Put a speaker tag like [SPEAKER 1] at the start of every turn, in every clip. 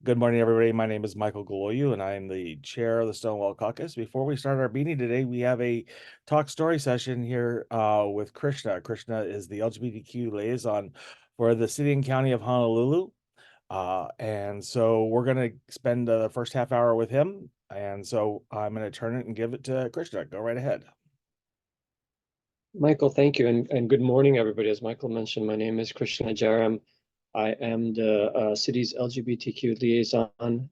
[SPEAKER 1] Good morning, everybody. My name is Michael Galoyu, and I am the chair of the Stonewall Caucus. Before we start our meeting today, we have a talk story session here with Krishna. Krishna is the LGBTQ liaison for the city and county of Honolulu. And so we're going to spend the first half hour with him. And so I'm going to turn it and give it to Krishna. Go right ahead.
[SPEAKER 2] Michael, thank you, and good morning, everybody. As Michael mentioned, my name is Krishna Jayaram. I am the city's LGBTQ liaison.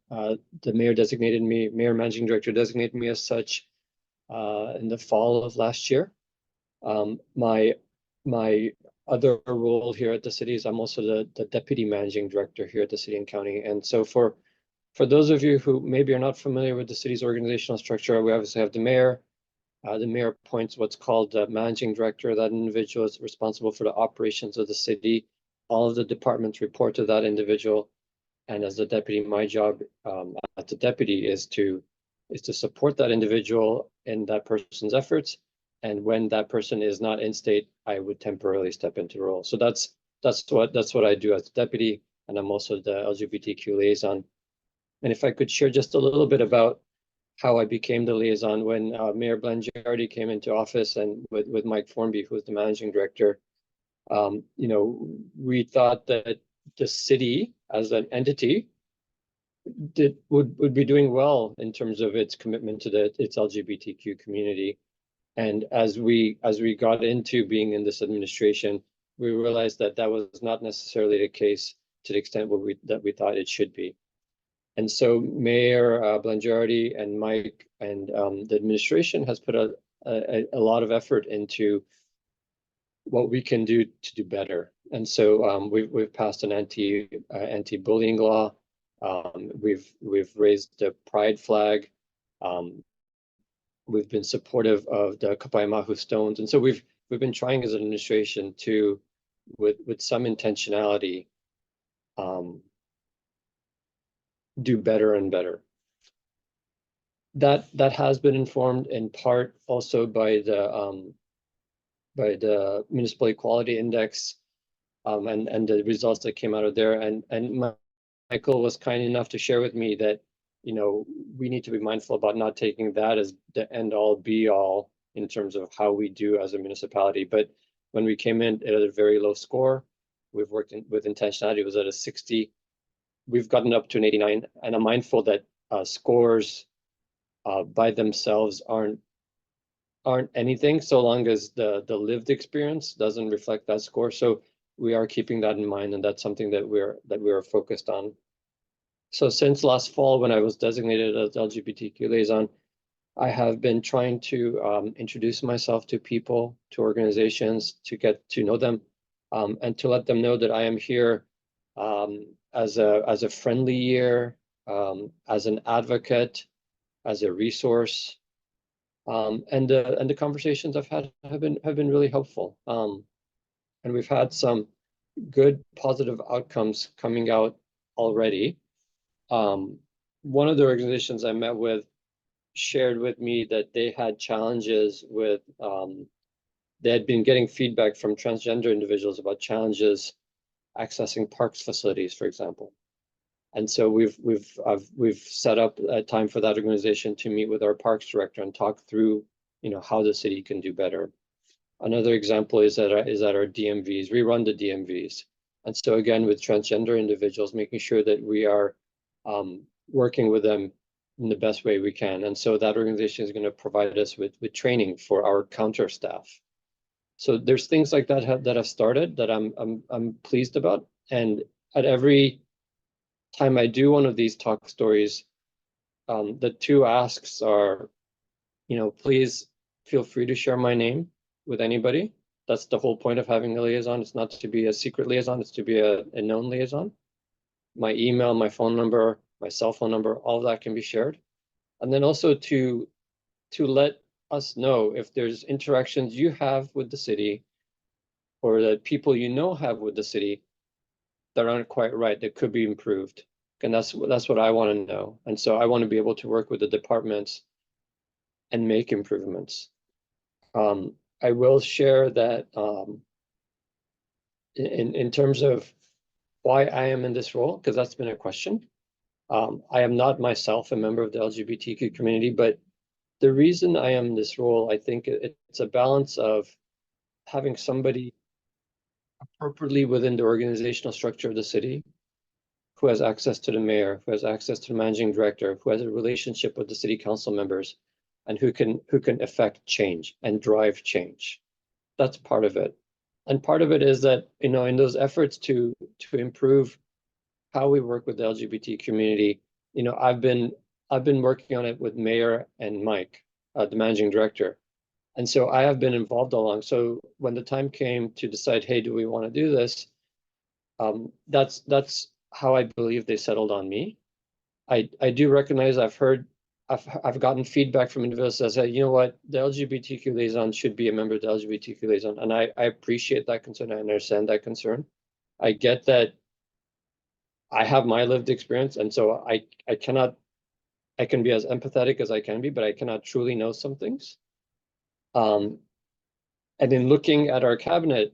[SPEAKER 2] The mayor managing director designated me as such in the fall of last year. My other role here at the city is I'm also the deputy managing director here at the city and county. And so for those of you who maybe are not familiar with the city's organizational structure, we obviously have the mayor. The mayor appoints what's called the managing director. That individual is responsible for the operations of the city. All of the departments report to that individual. And as the deputy, my job as the deputy is to support that individual in that person's efforts. And when that person is not in state, I would temporarily step into the role. So that's what I do as the deputy, and I'm also the LGBTQ liaison. And if I could share just a little bit about how I became the liaison when Mayor Blangiardi came into office, and with Mike Formby, who was the managing director. We thought that the city as an entity would be doing well in terms of its commitment to its LGBTQ community. And as we got into being in this administration, we realized that that was not necessarily the case to the extent that we thought it should be. And so Mayor Blangiardi and Mike and the administration has put a lot of effort into what we can do to do better. And so we've passed an anti-bullying law. We've raised the pride flag. We've been supportive of the Kapaimahu stones. And so we've been trying as an administration to, with some intentionality, do better and better. That has been informed in part also by the Municipal Equality Index and the results that came out of there. And Michael was kind enough to share with me that we need to be mindful about not taking that as the end all be all in terms of how we do as a municipality. But when we came in at a very low score, we've worked with intentionality. It was at a 60. We've gotten up to an 89, and I'm mindful that scores by themselves aren't anything so long as the lived experience doesn't reflect that score. So we are keeping that in mind, and that's something that we are focused on. So since last fall, when I was designated as LGBTQ liaison, I have been trying to introduce myself to people, to organizations, to get to know them, and to let them know that I am here as a friendly ear, as an advocate, as a resource, and the conversations I've had have been really helpful. And we've had some good positive outcomes coming out already. One of the organizations I met with shared with me that they had challenges with, they had been getting feedback from transgender individuals about challenges accessing parks facilities, for example. And so we've set up a time for that organization to meet with our parks director and talk through, how the city can do better. Another example is at our DMVs. We run the DMVs, and so again with transgender individuals, making sure that we are working with them in the best way we can. And so that organization is going to provide us with training for our counter staff. So there's things like that that have started that I'm pleased about. And at every time I do one of these talk stories, the two asks are, please feel free to share my name with anybody. That's the whole point of having a liaison. It's not to be a secret liaison, it's to be a known liaison. My email, my phone number, my cell phone number, all of that can be shared. And then also to let us know if there's interactions you have with the city or that people have with the city that aren't quite right, that could be improved. And that's what I want to know. And so I want to be able to work with the departments and make improvements. I will share that in terms of why I am in this role, because that's been a question. I am not myself a member of the LGBTQ community, but the reason I am in this role, I think it's a balance of having somebody appropriately within the organizational structure of the city, who has access to the mayor, who has access to the managing director, who has a relationship with the city council members, and who can affect change and drive change. That's part of it. And part of it is that, in those efforts to improve how we work with the LGBT community, I've been working on it with Mayor and Mike, the managing director. And so I have been involved along. So when the time came to decide, hey, do we want to do this? That's how I believe they settled on me. I do recognize I've gotten feedback from individuals that say, you know what, the LGBTQ liaison should be a member of the LGBTQ liaison. And I appreciate that concern. I understand that concern. I get that I have my lived experience. And so I can be as empathetic as I can be, but I cannot truly know some things. And in looking at our cabinet,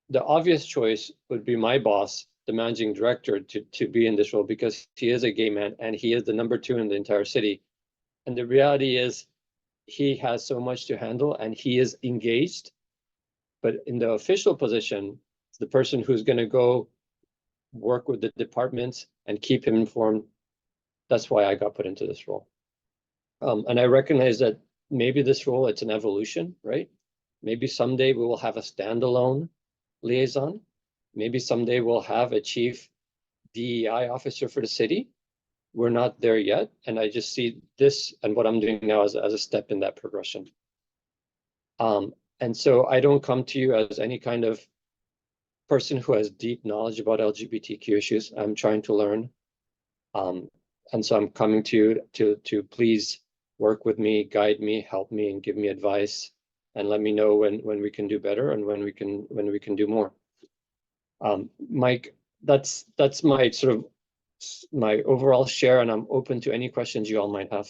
[SPEAKER 2] the obvious choice would be my boss, the managing director, to be in this role because he is a gay man and he is the number 2 in the entire city. And the reality is he has so much to handle and he is engaged. But in the official position, it's the person who's going to go work with the departments and keep him informed. That's why I got put into this role. And I recognize that maybe this role, it's an evolution, right? Maybe someday we will have a standalone liaison. Maybe someday we'll have a chief DEI officer for the city. We're not there yet. And I just see this and what I'm doing now as a step in that progression. And so I don't come to you as any kind of person who has deep knowledge about LGBTQ issues. I'm trying to learn. And so I'm coming to you to please work with me, guide me, help me, and give me advice, and let me know when we can do better and when we can do more. Mike, that's my sort of my overall share, and I'm open to any questions you all might have.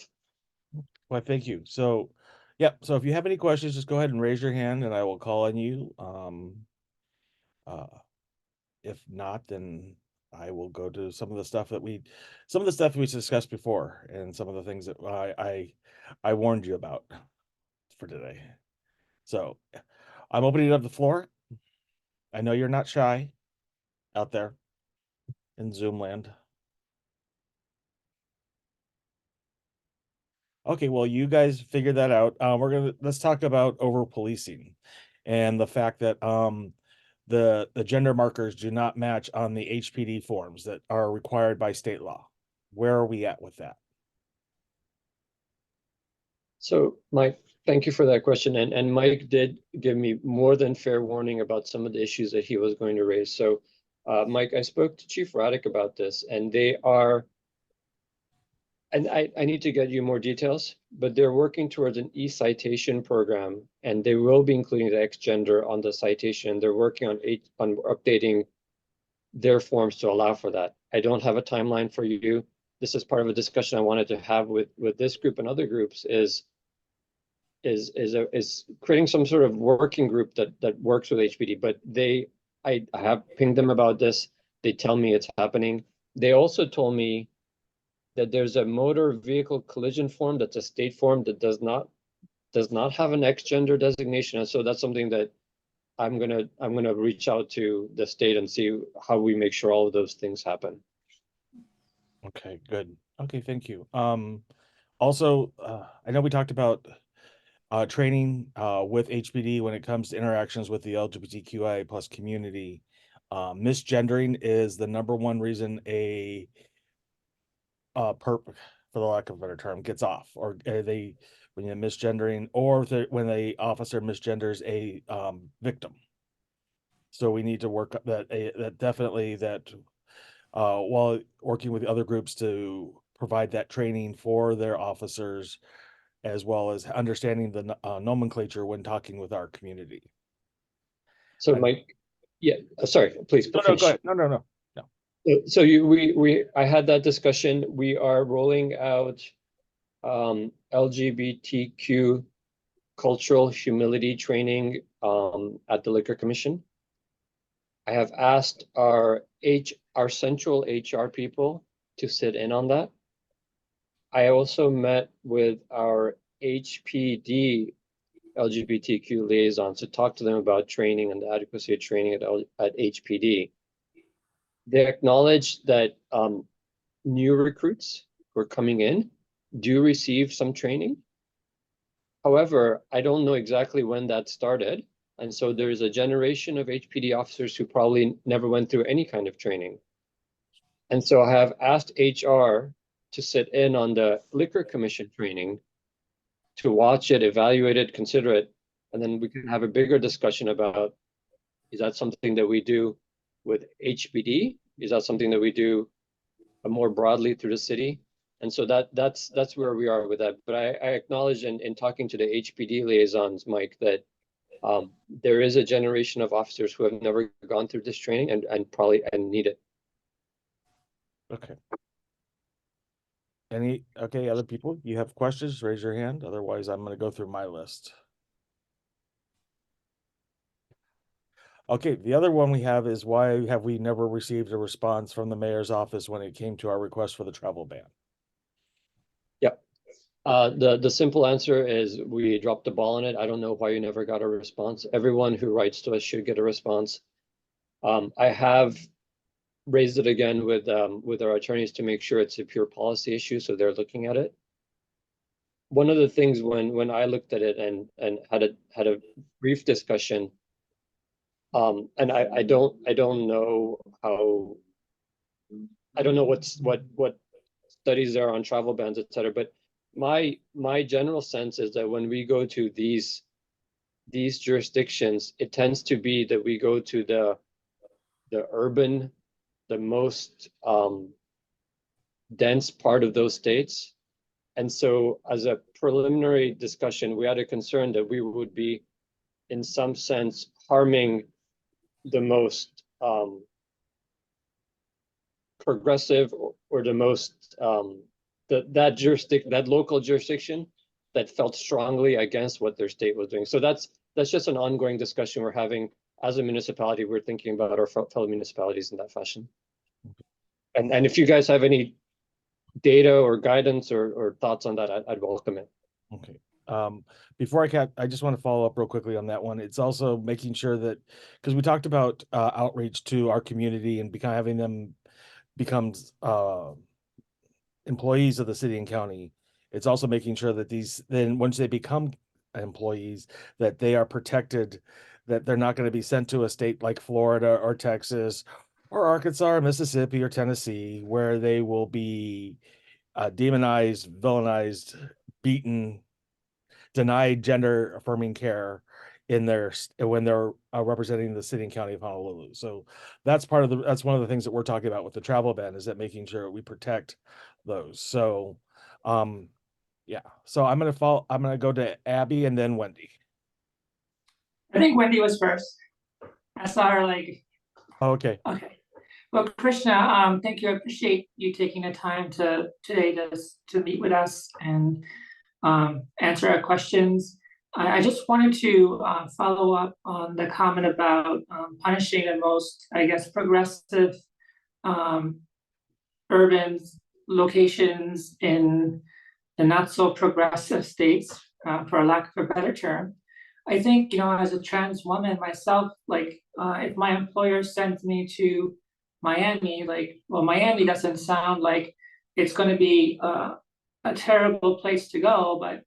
[SPEAKER 1] Well, thank you. So, yeah. So if you have any questions, just go ahead and raise your hand, and I will call on you. Uh, if not, then I will go to some of the stuff we discussed before, and some of the things that I warned you about for today. So, I'm opening up the floor. I know you're not shy out there in Zoom land. Okay, well, you guys figure that out. Let's talk about over policing and the fact that the gender markers do not match on the HPD forms that are required by state law. Where are we at with that?
[SPEAKER 2] So, Mike, thank you for that question. And Mike did give me more than fair warning about some of the issues that he was going to raise. So, Mike, I spoke to Chief Raddick about this, and they are, and I need to get you more details, but they're working towards an e-citation program, and they will be including the X gender on the citation. They're working on updating their forms to allow for that. I don't have a timeline for you. This is part of a discussion I wanted to have with this group and other groups is creating some sort of working group that works with HPD. But I have pinged them about this. They tell me it's happening. They also told me that there's a motor vehicle collision form that's a state form that does not have an X gender designation. And so that's something that I'm gonna reach out to the state and see how we make sure all of those things happen.
[SPEAKER 1] Okay, good. Okay, thank you. Also, I know we talked about training with HPD when it comes to interactions with the LGBTQIA plus community. Misgendering is the number one reason a perp, for the lack of a better term, gets off, or when you're misgendering, or when a officer misgenders a victim. So we need to work that definitely that while working with other groups to provide that training for their officers, as well as understanding the nomenclature when talking with our community.
[SPEAKER 2] So Mike, yeah, sorry, please
[SPEAKER 1] No, go
[SPEAKER 2] finish.
[SPEAKER 1] ahead. No.
[SPEAKER 2] So I had that discussion. We are rolling out LGBTQ cultural humility training at the Liquor Commission. I have asked our central HR people to sit in on that. I also met with our HPD LGBTQ liaisons to talk to them about training and the adequacy of training at HPD. They acknowledge that new recruits who are coming in do receive some training. However, I don't know exactly when that started. And so there's a generation of HPD officers who probably never went through any kind of training. And so I have asked HR to sit in on the Liquor Commission training to watch it, evaluate it, consider it, and then we can have a bigger discussion about, is that something that we do with HPD? Is that something that we do more broadly through the city? And so that's where we are with that. But I acknowledge in talking to the HPD liaisons, Mike, that there is a generation of officers who have never gone through this training and probably need it.
[SPEAKER 1] Okay. Okay, other people, you have questions, raise your hand. Otherwise, I'm going to go through my list. Okay, the other one we have is, why have we never received a response from the mayor's office when it came to our request for the travel ban?
[SPEAKER 2] Yep. The simple answer is we dropped the ball on it. I don't know why you never got a response. Everyone who writes to us should get a response. I have raised it again with our attorneys to make sure it's a pure policy issue, so they're looking at it. One of the things when I looked at it and had a brief discussion, and I don't know how, I don't know what studies there are on travel bans, et cetera, but my general sense is that when we go to these jurisdictions, it tends to be that we go to the urban, the most dense part of those states. And so as a preliminary discussion, we had a concern that we would be, in some sense, harming the most progressive or the most that local jurisdiction that felt strongly against what their state was doing. So that's just an ongoing discussion we're having as a municipality. We're thinking about our fellow municipalities in that fashion. And if you guys have any data or guidance or thoughts on that, I'd welcome it.
[SPEAKER 1] Okay. Before I just want to follow up real quickly on that one. It's also making sure that, because we talked about outreach to our community and having them become employees of the city and county. It's also making sure that then once they become employees, that they are protected, that they're not going to be sent to a state like Florida or Texas or Arkansas or Mississippi or Tennessee, where they will be demonized, villainized, beaten, denied gender affirming care when they're representing the city and county of Honolulu. So that's one of the things that we're talking about with the travel ban, is that making sure we protect those. So yeah, so I'm gonna go to Abby and then Wendy.
[SPEAKER 3] I think Wendy was first. I saw her
[SPEAKER 1] Okay.
[SPEAKER 3] Okay. Well, Krishna, thank you. I appreciate you taking the time today to meet with us and answer our questions. I just wanted to follow up on the comment about punishing the most, I guess, progressive urban locations in the not so progressive states, for lack of a better term. I think, as a trans woman myself, if my employer sends me to Miami, Miami doesn't sound like it's going to be a terrible place to go, but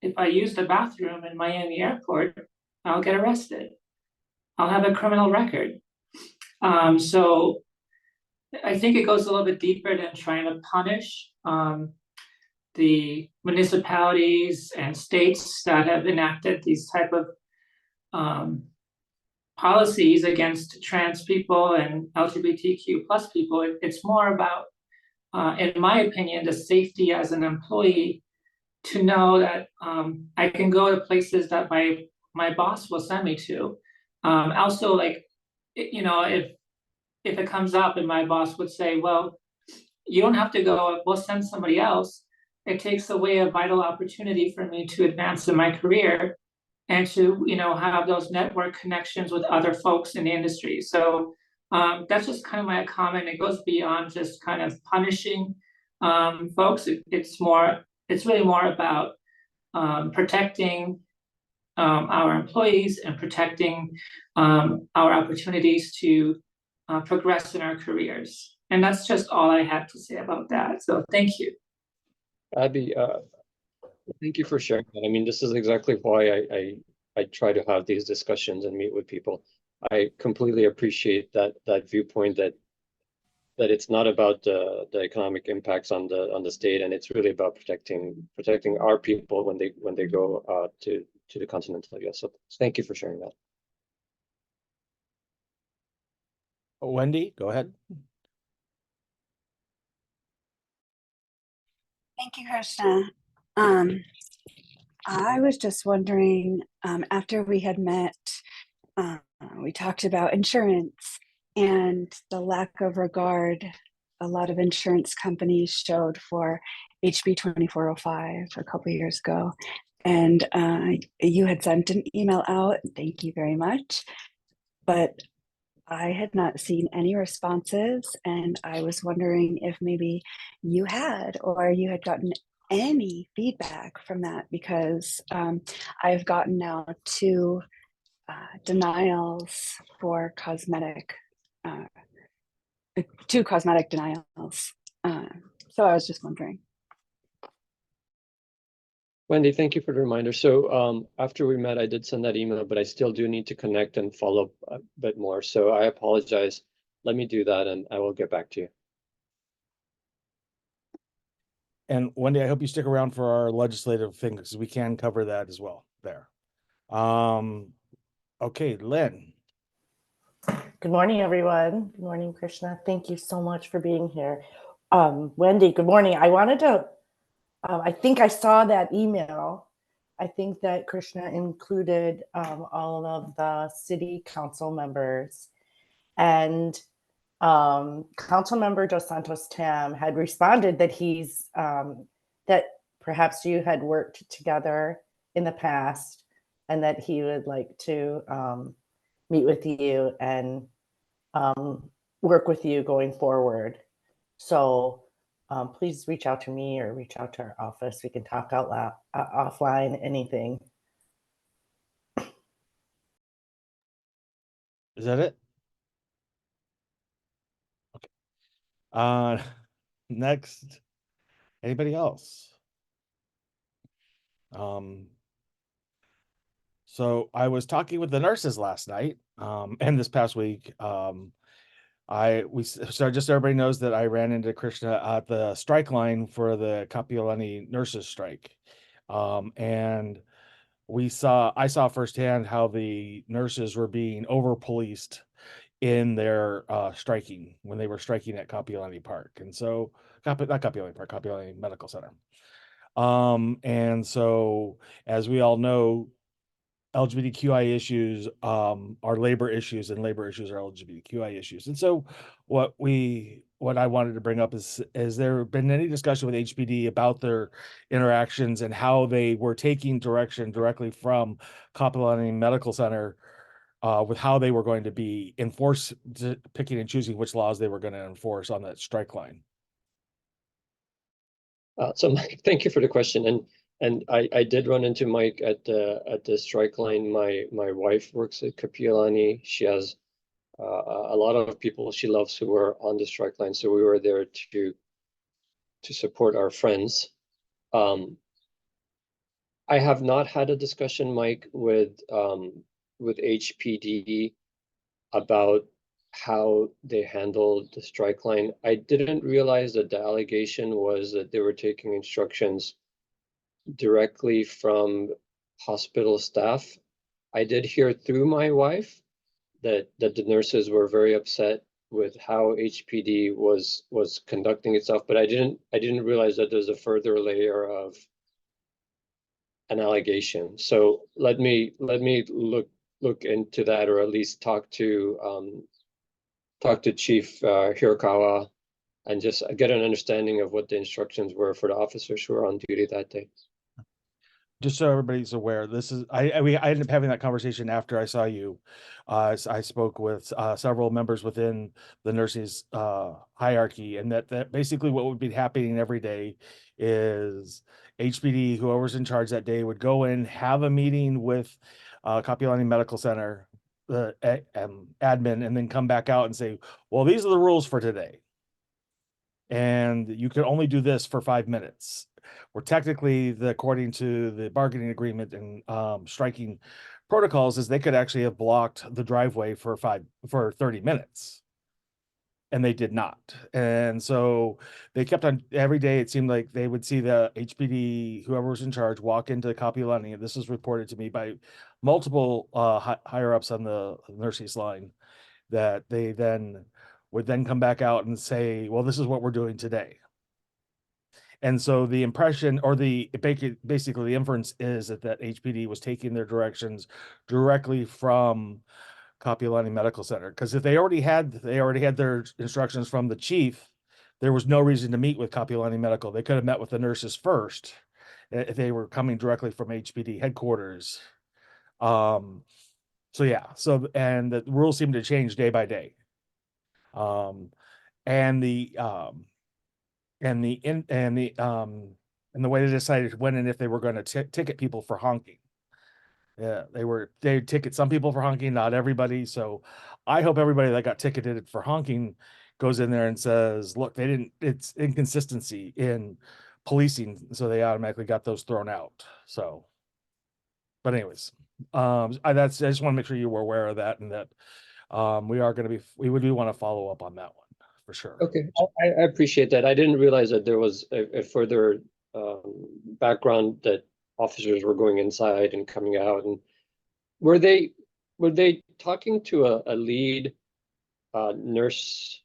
[SPEAKER 3] if I use the bathroom in Miami airport, I'll get arrested. I'll have a criminal record. So I think it goes a little bit deeper than trying to punish the municipalities and states that have enacted these type of policies against trans people and LGBTQ plus people. It's more about, in my opinion, the safety as an employee to know that I can go to places that my boss will send me to. Also, if it comes up and my boss would say, well, you don't have to go, we'll send somebody else. It takes away a vital opportunity for me to advance in my career and to, have those network connections with other folks in the industry. So That's just kind of my comment. It goes beyond just kind of punishing folks. It's really more about protecting our employees and protecting our opportunities to progress in our careers. And that's just all I have to say about that. So thank you.
[SPEAKER 2] Abby, thank you for sharing that. I mean, this is exactly why I try to have these discussions and meet with people. I completely appreciate that viewpoint that it's not about the economic impacts on the state, and it's really about protecting our people when they go to the continental US. So thank you for sharing that.
[SPEAKER 1] Wendy, go ahead.
[SPEAKER 4] Thank you, Krishna. I was just wondering, after we had met, we talked about insurance and the lack of regard a lot of insurance companies showed for HB 2405 a couple of years ago. And you had sent an email out, thank you very much. But I had not seen any responses, and I was wondering if maybe you had, or you had gotten any feedback from that, because I've gotten now two denials for cosmetic, two cosmetic denials. So I was just wondering.
[SPEAKER 2] Wendy, thank you for the reminder. So after we met, I did send that email, but I still do need to connect and follow up a bit more. So I apologize. Let me do that and I will get back to you.
[SPEAKER 1] And Wendy, I hope you stick around for our legislative thing because we can cover that as well there. Okay, Lynn.
[SPEAKER 5] Good morning, everyone. Good morning, Krishna. Thank you so much for being here. Wendy, good morning. I wanted to, I think I saw that email. I think that Krishna included all of the city council members, and council member Dos Santos Tam had responded that he's, that perhaps you had worked together in the past and that he would like to meet with you and work with you going forward. So please reach out to me or reach out to our office. We can talk out loud, offline, anything.
[SPEAKER 1] Is that it? Okay. Next, anybody else? So I was talking with the nurses last night, and this past week. So just so everybody knows that I ran into Krishna at the strike line for the Kapiolani nurses strike. And I saw firsthand how the nurses were being over policed in their striking when they were striking at Kapiolani Park. And so not Kapiolani Park, Kapiolani Medical Center. And so as we all know, LGBTQI issues are labor issues, and labor issues are LGBTQI issues. And so what I wanted to bring up is there been any discussion with HPD about their interactions and how they were taking direction directly from Kapiolani Medical Center with how they were going to be picking and choosing which laws they were going to enforce on that strike line?
[SPEAKER 2] So Mike, thank you for the question. And I did run into Mike at the strike line. My wife works at Kapiolani. She has a lot of people she loves who are on the strike line. So we were there to support our friends. I have not had a discussion, Mike, with HPD about how they handled the strike line. I didn't realize that the allegation was that they were taking instructions directly from hospital staff. I did hear through my wife that the nurses were very upset with how HPD was conducting itself, but I didn't realize that there's a further layer of an allegation. So let me look into that, or at least talk to Chief Hirakawa and just get an understanding of what the instructions were for the officers who were on duty that day.
[SPEAKER 1] just so everybody's aware, this is I ended up having that conversation after I saw you. I spoke with several members within the nurses hierarchy, and that basically what would be happening every day is HPD, whoever's in charge that day, would go in, have a meeting with Kapiolani Medical Center, the admin, and then come back out and say, well, these are the rules for today, and you can only do this for 5 minutes. Where technically, according to the bargaining agreement and striking protocols, is they could actually have blocked the driveway for 30 minutes, and they did not. And so they kept on every day. It seemed like they would see the HPD, whoever was in charge, walk into Kapiolani, and this was reported to me by multiple higher ups on the nurses line, that they then would then come back out and say, well, this is what we're doing today. And so the impression, or basically the inference, is that HPD was taking their directions directly from Kapiolani Medical Center. Because if they already had their instructions from the chief, there was no reason to meet with Kapiolani Medical. They could have met with the nurses first if they were coming directly from HPD headquarters. So yeah, and the rules seem to change day by day. And the way they decided when and if they were going to ticket people for honking. Yeah, they ticket some people for honking, not everybody. So I hope everybody that got ticketed for honking goes in there and says, look, it's inconsistency in policing, so they automatically got those thrown out. So, but anyways, I just want to make sure you were aware of that, and that we would want to follow up on that one for sure.
[SPEAKER 2] Okay, I appreciate that. I didn't realize that there was a further background, that officers were going inside and coming out. And were they talking to a lead nurse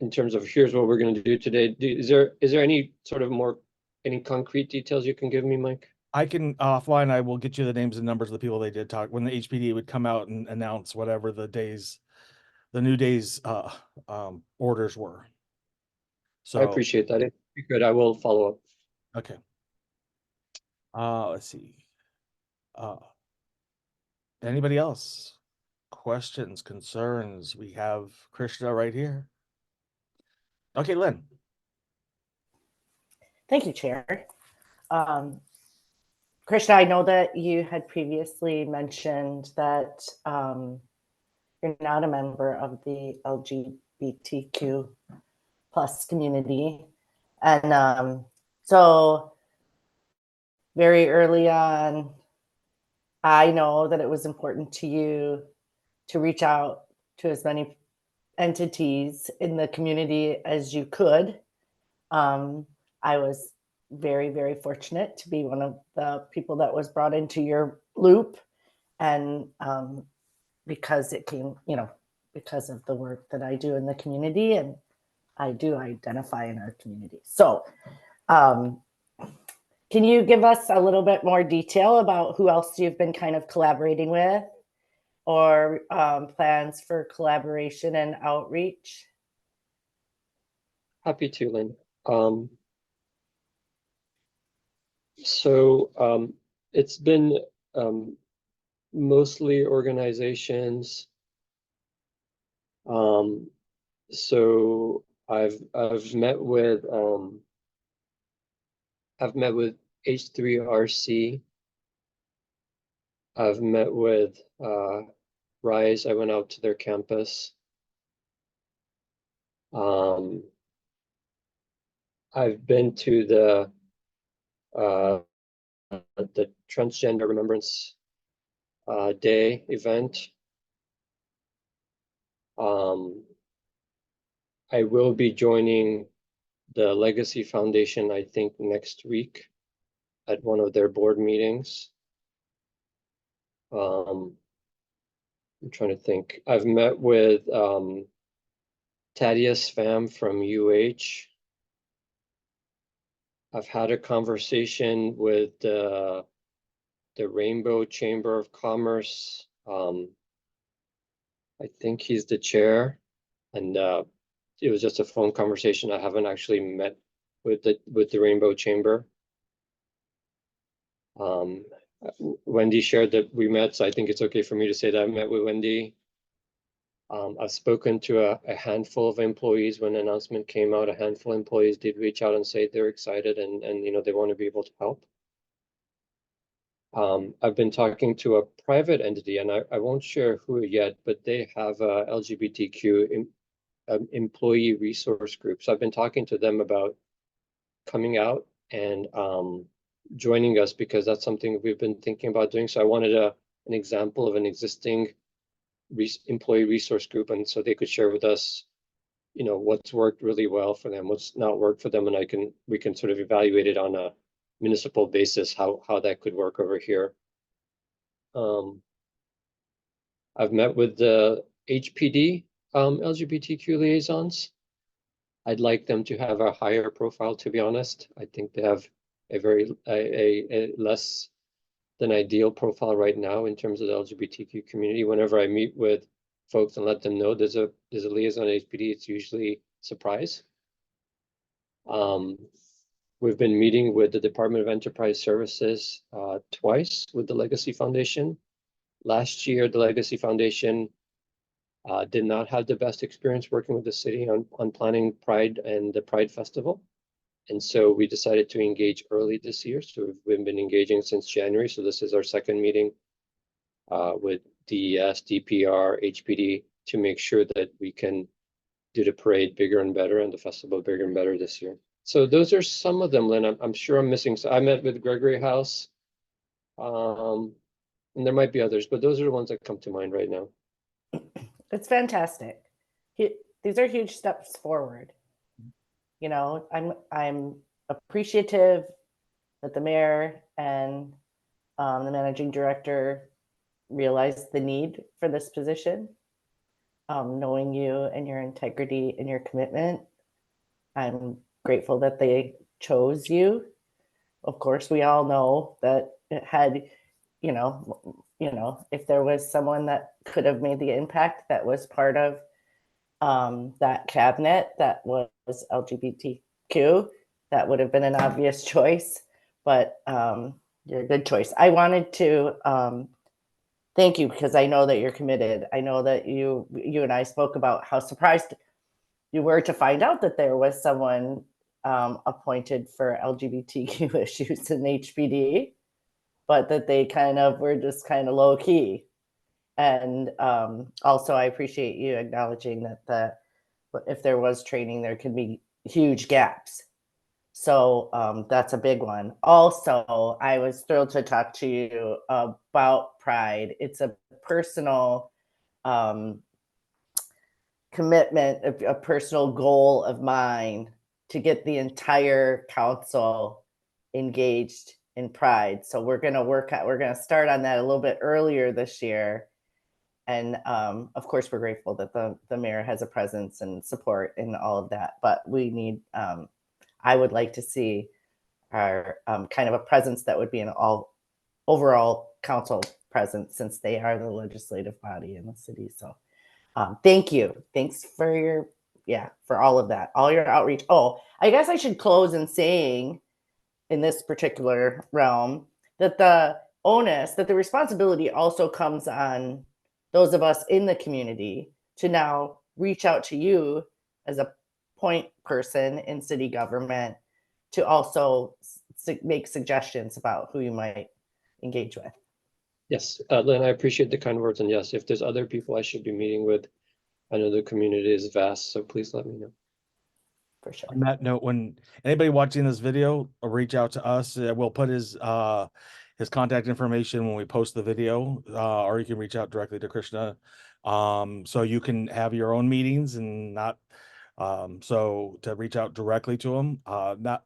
[SPEAKER 2] in terms of, here's what we're going to do today? Is there any sort of any concrete details you can give me, Mike?
[SPEAKER 1] I can offline. I will get you the names and numbers of the people they did talk when the HPD would come out and announce whatever the new day's orders were. So
[SPEAKER 2] I appreciate that. If you could, I will follow up.
[SPEAKER 1] okay. Let's see. Anybody else? Questions, concerns? We have Krishna right here. Okay, Lynn.
[SPEAKER 5] Thank you, Chair. Krishna, I know that you had previously mentioned that you're not a member of the LGBTQ plus community. And so very early on, I know that it was important to you to reach out to as many entities in the community as you could. I was very, very fortunate to be one of the people that was brought into your loop. And because it came, because of the work that I do in the community, and I do identify in our community. So can you give us a little bit more detail about who else you've been kind of collaborating with, or plans for collaboration and outreach?
[SPEAKER 2] Happy to, Lynn. So it's been mostly organizations. So I've met with H3RC. I've met with Rise. I went out to their campus. I've been to the Transgender Remembrance Day event. I will be joining the Legacy Foundation, I think, next week at one of their board meetings. I'm trying to think. I've met with Thaddeus Pham from UH. I've had a conversation with the Rainbow Chamber of Commerce. I think he's the chair, and it was just a phone conversation. I haven't actually met with the Rainbow Chamber. Wendy shared that we met, so I think it's okay for me to say that I met with Wendy. I've spoken to a handful of employees when the announcement came out. A handful of employees did reach out and say they're excited and they want to be able to help. I've been talking to a private entity, and I won't share who yet, but they have a LGBTQ employee resource group. So I've been talking to them about coming out and joining us, because that's something we've been thinking about doing. So I wanted an example of an existing employee resource group, and so they could share with us, what's worked really well for them, what's not worked for them, and we can sort of evaluate it on a municipal basis, how that could work over here. I've met with the HPD LGBTQ liaisons. I'd like them to have a higher profile, to be honest. I think they have a less than ideal profile right now in terms of the LGBTQ community. Whenever I meet with folks and let them know there's a liaison at HPD, it's usually a surprise. We've been meeting with the Department of Enterprise Services twice with the Legacy Foundation. Last year, the Legacy Foundation did not have the best experience working with the city on planning Pride and the Pride Festival. And so we decided to engage early this year. So we've been engaging since January. So this is our second meeting with DES, DPR, HPD to make sure that we can do the parade bigger and better and the festival bigger and better this year. So those are some of them, Lynn. I'm sure I'm missing. So I met with Gregory House, and there might be others, but those are the ones that come to mind right now.
[SPEAKER 5] It's fantastic. These are huge steps forward. I'm appreciative that the mayor and the managing director realized the need for this position. Knowing you and your integrity and your commitment, I'm grateful that they chose you. Of course, we all know that it had, if there was someone that could have made the impact that was part of that cabinet that was LGBTQ, that would have been an obvious choice, but you're a good choice. I wanted to thank you because I know that you're committed. I know that you and I spoke about how surprised you were to find out that there was someone appointed for LGBTQ issues in HPD, but that they kind of were just kind of low key. And also, I appreciate you acknowledging that if there was training, there could be huge gaps. So that's a big one. Also, I was thrilled to talk to you about Pride. It's a personal commitment, a personal goal of mine to get the entire council engaged in Pride. So we're going to start on that a little bit earlier this year. And of course, we're grateful that the mayor has a presence and support in all of that. But we need, I would like to see our kind of a presence that would be an overall council presence, since they are the legislative body in the city. So thank you. Thanks for for all of that, all your outreach. Oh, I guess I should close in saying in this particular realm that the onus, that the responsibility also comes on those of us in the community to now reach out to you as a point person in city government to also make suggestions about who you might engage with.
[SPEAKER 2] Yes, Lynn, I appreciate the kind words. And yes, if there's other people I should be meeting with, I know the community is vast, so please let me know.
[SPEAKER 5] For sure.
[SPEAKER 1] On that note, when anybody watching this video, reach out to us. We'll put his contact information when we post the video, or you can reach out directly to Krishna. So you can have your own meetings and not, so to reach out directly to him. Not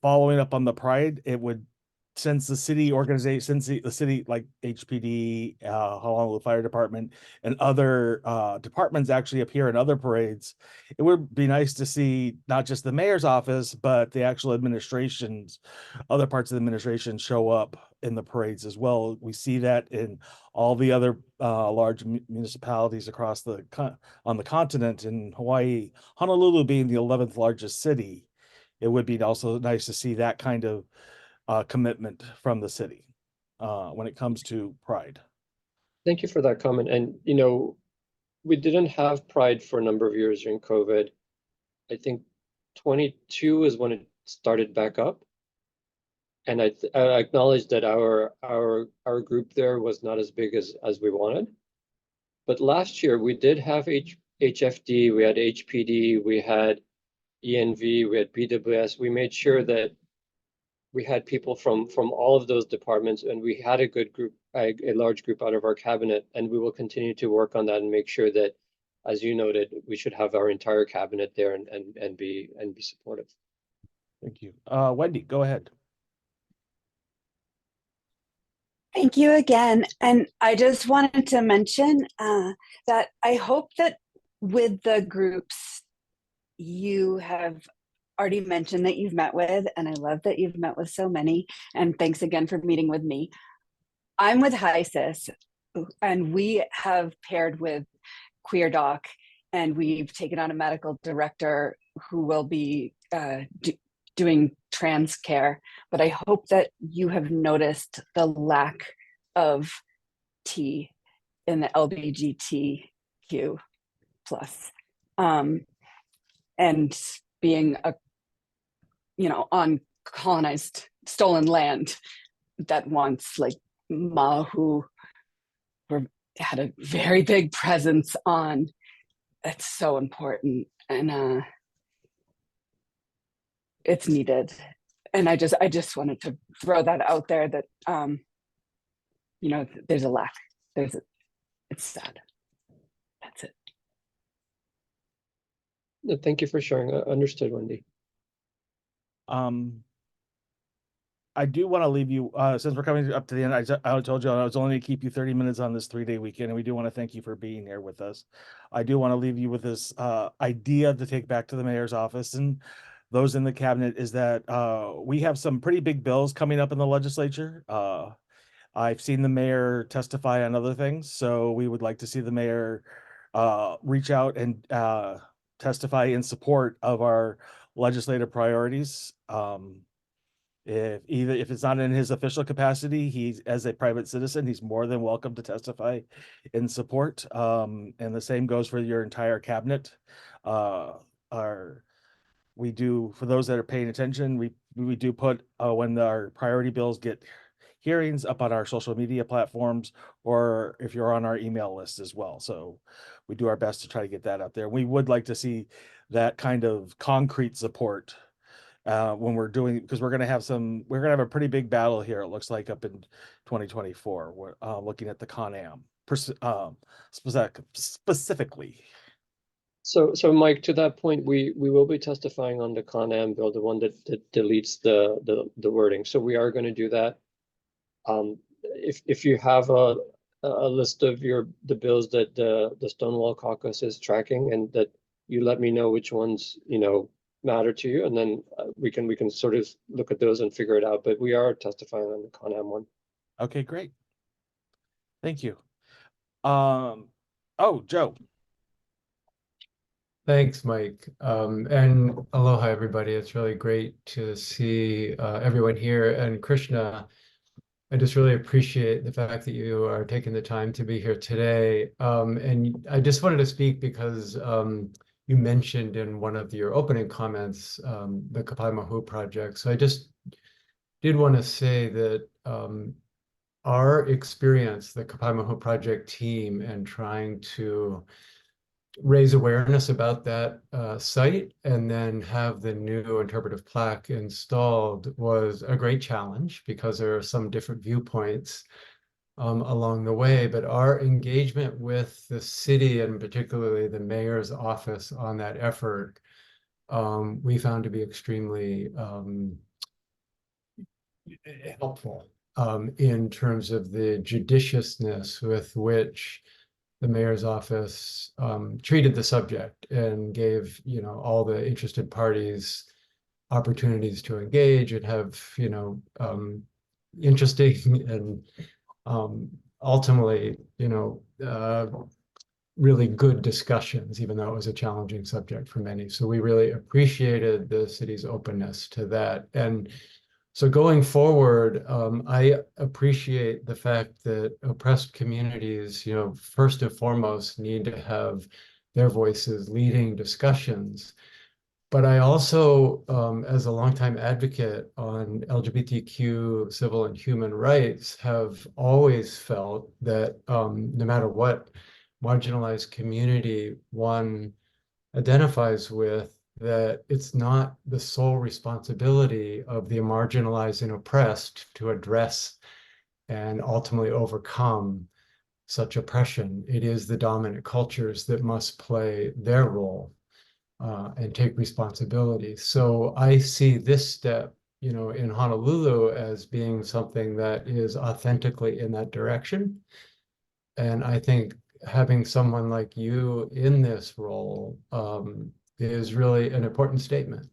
[SPEAKER 1] following up on the Pride, it would, since the city organization, since the city like HPD, Honolulu Fire Department, and other departments actually appear in other parades, it would be nice to see not just the mayor's office, but the actual administrations, other parts of the administration show up in the parades as well. We see that in all the other large municipalities across on the continent. In Hawaii, Honolulu being the 11th largest city, it would be also nice to see that kind of commitment from the city when it comes to Pride.
[SPEAKER 2] Thank you for that comment. And, we didn't have Pride for a number of years during COVID. I think 22 is when it started back up. And I acknowledge that our group there was not as big as we wanted. But last year we did have HFD, we had HPD, we had ENV, we had BWS. We made sure that we had people from all of those departments, and we had a good group, a large group out of our cabinet, and we will continue to work on that and make sure that, as you noted, we should have our entire cabinet there and be supportive.
[SPEAKER 1] Thank you. Wendy, go ahead.
[SPEAKER 4] Thank you again. And I just wanted to mention that I hope that with the groups you have already mentioned that you've met with, and I love that you've met with so many, and thanks again for meeting with me. I'm with HISIS, and we have paired with Queer Doc, and we've taken on a medical director who will be doing trans care. But I hope that you have noticed the lack of T in the LGBTQ plus, and being on colonized, stolen land that once, like Mahu, had a very big presence on. That's so important, and it's needed. And I just wanted to throw that out there that there's a lack. It's sad. That's it.
[SPEAKER 2] No, thank you for sharing. Understood, Wendy.
[SPEAKER 1] I do want to leave you, since we're coming up to the end, I told you I was only going to keep you 30 minutes on this 3-day weekend, and we do want to thank you for being here with us. I do want to leave you with this idea to take back to the mayor's office and those in the cabinet, is that we have some pretty big bills coming up in the legislature. I've seen the mayor testify on other things, so we would like to see the mayor reach out and testify in support of our legislative priorities. If it's not in his official capacity, he's, as a private citizen, he's more than welcome to testify in support. And the same goes for your entire cabinet. We do, for those that are paying attention, we do put when our priority bills get hearings up on our social media platforms, or if you're on our email list as well. So we do our best to try to get that out there. We would like to see that kind of concrete support when we're doing, because we're going to have a pretty big battle here, it looks like, up in 2024. We're looking at the Con-Am specifically.
[SPEAKER 2] So Mike, to that point, we will be testifying on the Con-Am bill, the one that deletes the wording. So we are going to do that. If you have a list of the bills that the Stonewall Caucus is tracking, and that you let me know which ones matter to you, and then we can sort of look at those and figure it out. But we are testifying on the Con-Am one.
[SPEAKER 1] Okay, great. Thank you. Oh, Joe.
[SPEAKER 6] Thanks, Mike. And aloha, everybody. It's really great to see everyone here. And Krishna, I just really appreciate the fact that you are taking the time to be here today. And I just wanted to speak because you mentioned in one of your opening comments the Kapai Mahu project. So I just did want to say that our experience, the Kapai Mahu project team, and trying to raise awareness about that site and then have the new interpretive plaque installed was a great challenge, because there are some different viewpoints along the way. But our engagement with the city, and particularly the mayor's office, on that effort, we found to be extremely helpful in terms of the judiciousness with which the mayor's office treated the subject and gave all the interested parties opportunities to engage and have interesting and ultimately really good discussions, even though it was a challenging subject for many. So we really appreciated the city's openness to that. And So going forward, I appreciate the fact that oppressed communities, first and foremost, need to have their voices leading discussions. But I also, as a longtime advocate on LGBTQ civil and human rights, have always felt that no matter what marginalized community one identifies with, that it's not the sole responsibility of the marginalized and oppressed to address and ultimately overcome such oppression. It is the dominant cultures that must play their role and take responsibility. So I see this step, in Honolulu as being something that is authentically in that direction. And I think having someone like you in this role is really an important statement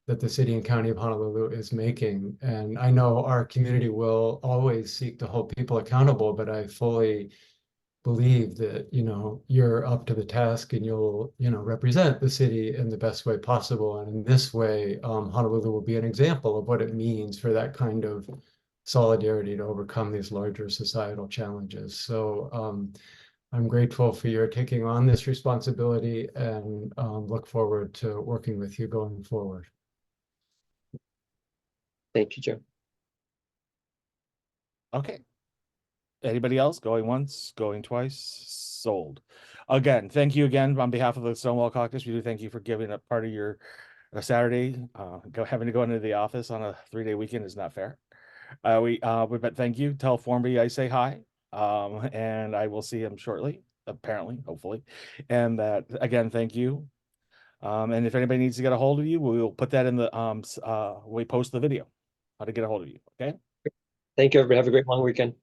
[SPEAKER 6] that the city and county of Honolulu is making. And I know our community will always seek to hold people accountable, but I fully believe that, you're up to the task and you'll, represent the city in the best way possible. And in this way, Honolulu will be an example of what it means for that kind of solidarity to overcome these larger societal challenges. So I'm grateful for your taking on this responsibility and look forward to working with you going forward.
[SPEAKER 2] Thank you, Joe.
[SPEAKER 1] Okay. Anybody else? Going once, going twice, sold. Again, thank you again on behalf of the Stonewall Caucus. We do thank you for giving up part of your Saturday. Having to go into the office on a 3-day weekend is not fair. But thank you. Tell Formby I say hi. And I will see him shortly, apparently, hopefully. And that again, thank you. And if anybody needs to get a hold of you, we will put that in the we post the video how to get a hold of you. Okay.
[SPEAKER 2] Thank you, everybody. Have a great long weekend.